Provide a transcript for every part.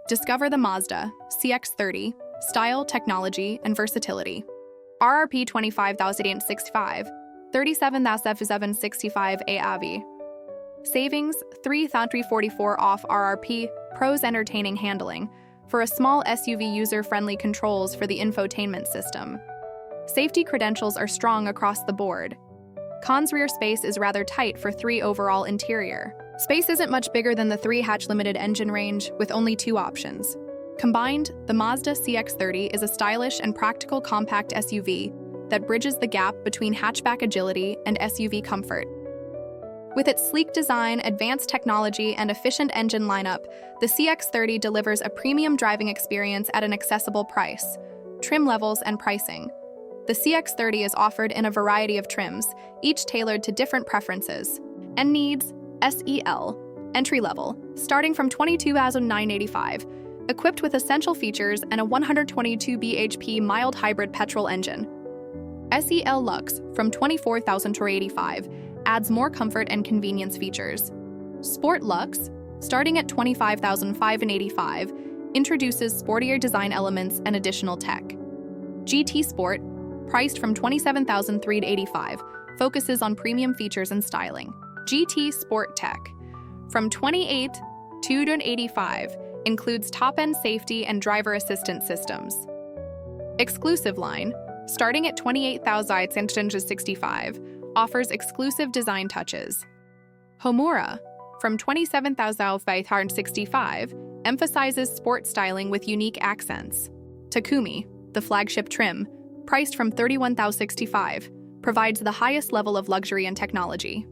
Discover the Mazda CX-30, style, technology, and versatility. RRP 25,865, 37,765 AAV. Savings 3,344 off RRP, pros entertaining handling. For a small SUV, user-friendly controls for the infotainment system. Safety credentials are strong across the board. Cons, rear space is rather tight for 3 overall interior. Space isn't much bigger than the 3-hatch limited engine range, with only 2 options. Combined, the Mazda CX-30 is a stylish and practical compact SUV that bridges the gap between hatchback agility and SUV comfort. With its sleek design, advanced technology, and efficient engine lineup, the CX-30 delivers a premium driving experience at an accessible price. Trim levels and pricing. The CX-30 is offered in a variety of trims, each tailored to different preferences and needs. SEL, entry-level, starting from $22,985, equipped with essential features and a 122 bhp mild hybrid petrol engine. SEL Lux, from $24,285, adds more comfort and convenience features. Sport Lux, starting at $25,585, introduces sportier design elements and additional tech. GT Sport, priced from $27,385, focuses on premium features and styling. GT Sport Tech, from $28,285, includes top-end safety and driver assistance systems. Exclusive line, starting at $28,665, offers exclusive design touches. Homura, from $27,565, emphasizes sport styling with unique accents. Takumi, the flagship trim, priced from $31,065, provides the highest level of luxury and technology.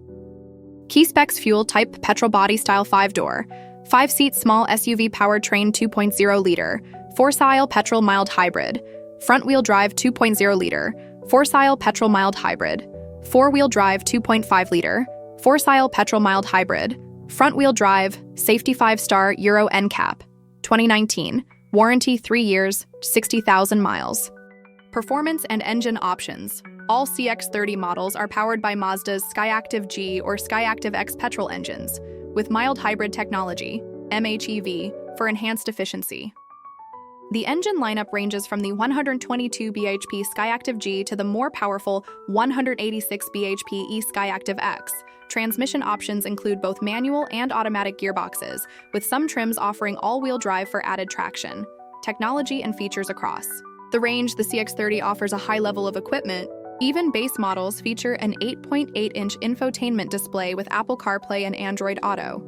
Key specs: fuel type petrol body style 5-door, 5-seat small SUV powertrain 2.0-liter, 4-style petrol mild hybrid, front-wheel drive 2.0-liter, 4-style petrol mild hybrid, 4-wheel drive 2.5-liter, 4-style petrol mild hybrid, front-wheel drive, safety 5-star Euro NCAP, 2019, warranty 3 years, 60,000 miles. Performance and engine options. All CX-30 models are powered by Mazda's Skyactiv G or Skyactiv X petrol engines, with mild hybrid technology, MHEV, for enhanced efficiency. The engine lineup ranges from the 122 bhp Skyactiv G to the more powerful 186 bhp e-Skyactiv X. Transmission options include both manual and automatic gearboxes, with some trims offering all-wheel drive for added traction. Technology and features across the range, the CX-30 offers a high level of equipment. Even base models feature an 8.8-inch infotainment display with Apple CarPlay and Android Auto.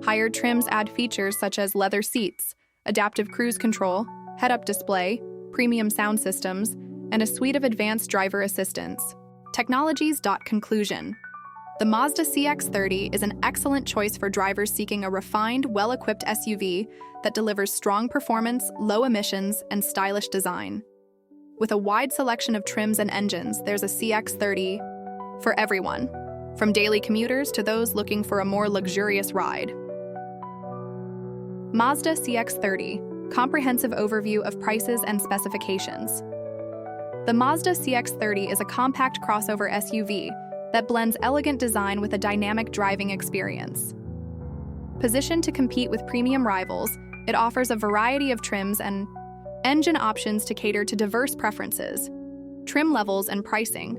Higher trims add features such as leather seats, adaptive cruise control, head-up display, premium sound systems, and a suite of advanced driver assistance. Technologies. Conclusion. The Mazda CX-30 is an excellent choice for drivers seeking a refined, well-equipped SUV that delivers strong performance, low emissions, and stylish design. With a wide selection of trims and engines, there's a CX-30 for everyone, from daily commuters to those looking for a more luxurious ride. Mazda CX-30, comprehensive overview of prices and specifications. The Mazda CX-30 is a compact crossover SUV that blends elegant design with a dynamic driving experience. Positioned to compete with premium rivals, it offers a variety of trims and engine options to cater to diverse preferences. Trim levels and pricing.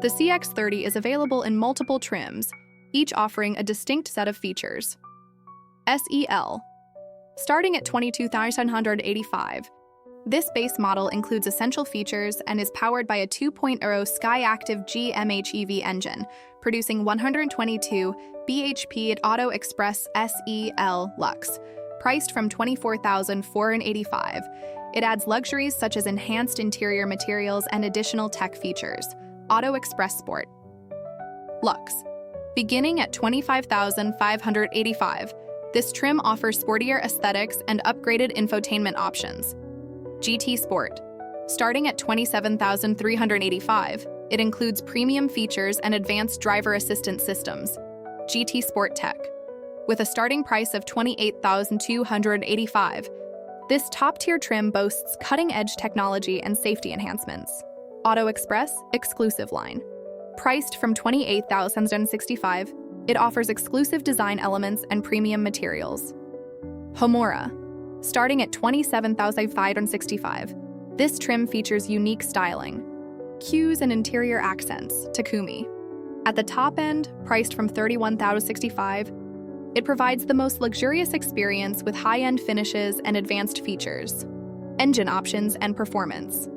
The CX-30 is available in multiple trims, each offering a distinct set of features. SEL. Starting at $22,985, this base model includes essential features and is powered by a 2.0 Skyactiv G MHEV engine, producing 122 bhp at Auto Express. SEL Lux. Priced from $24,485, it adds luxuries such as enhanced interior materials and additional tech features. Auto Express Sport. Lux. Beginning at $25,585, this trim offers sportier aesthetics and upgraded infotainment options. GT Sport. Starting at $27,385, it includes premium features and advanced driver assistance systems. GT Sport Tech. With a starting price of $28,285, this top-tier trim boasts cutting-edge technology and safety enhancements. Auto Express Exclusive line. Priced from $28,065, it offers exclusive design elements and premium materials. Homura. Starting at $27,565, this trim features unique styling, hues and interior accents, Takumi. At the top end, priced from $31,065, it provides the most luxurious experience with high-end finishes and advanced features, engine options, and performance.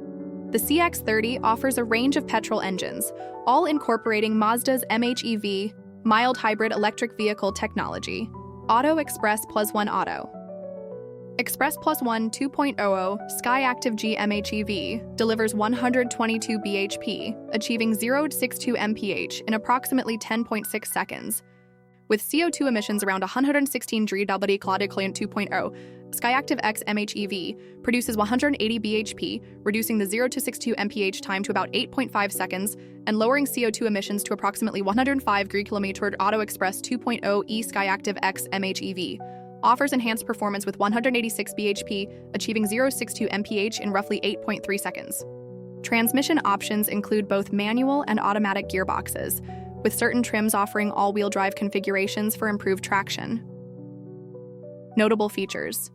The CX-30 offers a range of petrol engines, all incorporating Mazda's MHEV, mild hybrid electric vehicle technology, Auto Express Plus One Auto. Express Plus One 2.00 Skyactiv G MHEV delivers 122 bhp, achieving 0 to 62 mph in approximately 10.6 seconds. With CO2 emissions around 116 GWP, Client 2.0, Skyactiv X MHEV produces 180 bhp, reducing the 0 to 62 mph time to about 8.5 seconds and lowering CO2 emissions to approximately 105 GWP. Auto Express 2.0 E Skyactiv X MHEV offers enhanced performance with 186 bhp, achieving 0 to 62 mph in roughly 8.3 seconds. Transmission options include both manual and automatic gearboxes, with certain trims offering all-wheel drive configurations for improved traction. Notable features.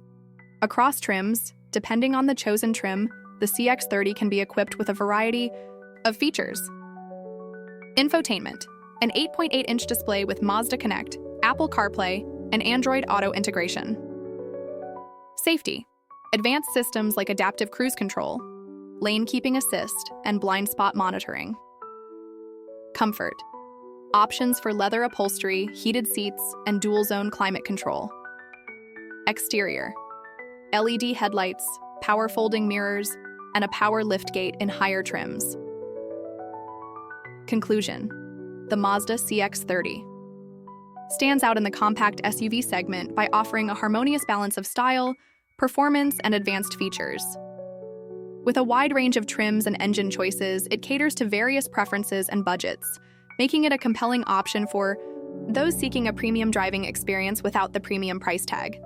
Across trims, depending on the chosen trim, the CX-30 can be equipped with a variety of features. Infotainment, an 8.8-inch display with Mazda Connect, Apple CarPlay, and Android Auto integration. Safety, advanced systems like adaptive cruise control, lane keeping assist, and blind spot monitoring. Comfort, options for leather upholstery, heated seats, and dual-zone climate control. Exterior, LED headlights, power folding mirrors, and a power liftgate in higher trims. Conclusion: the Mazda CX-30 stands out in the compact SUV segment by offering a harmonious balance of style, performance, and advanced features. With a wide range of trims and engine choices, it caters to various preferences and budgets, making it a compelling option for those seeking a premium driving experience without the premium price tag.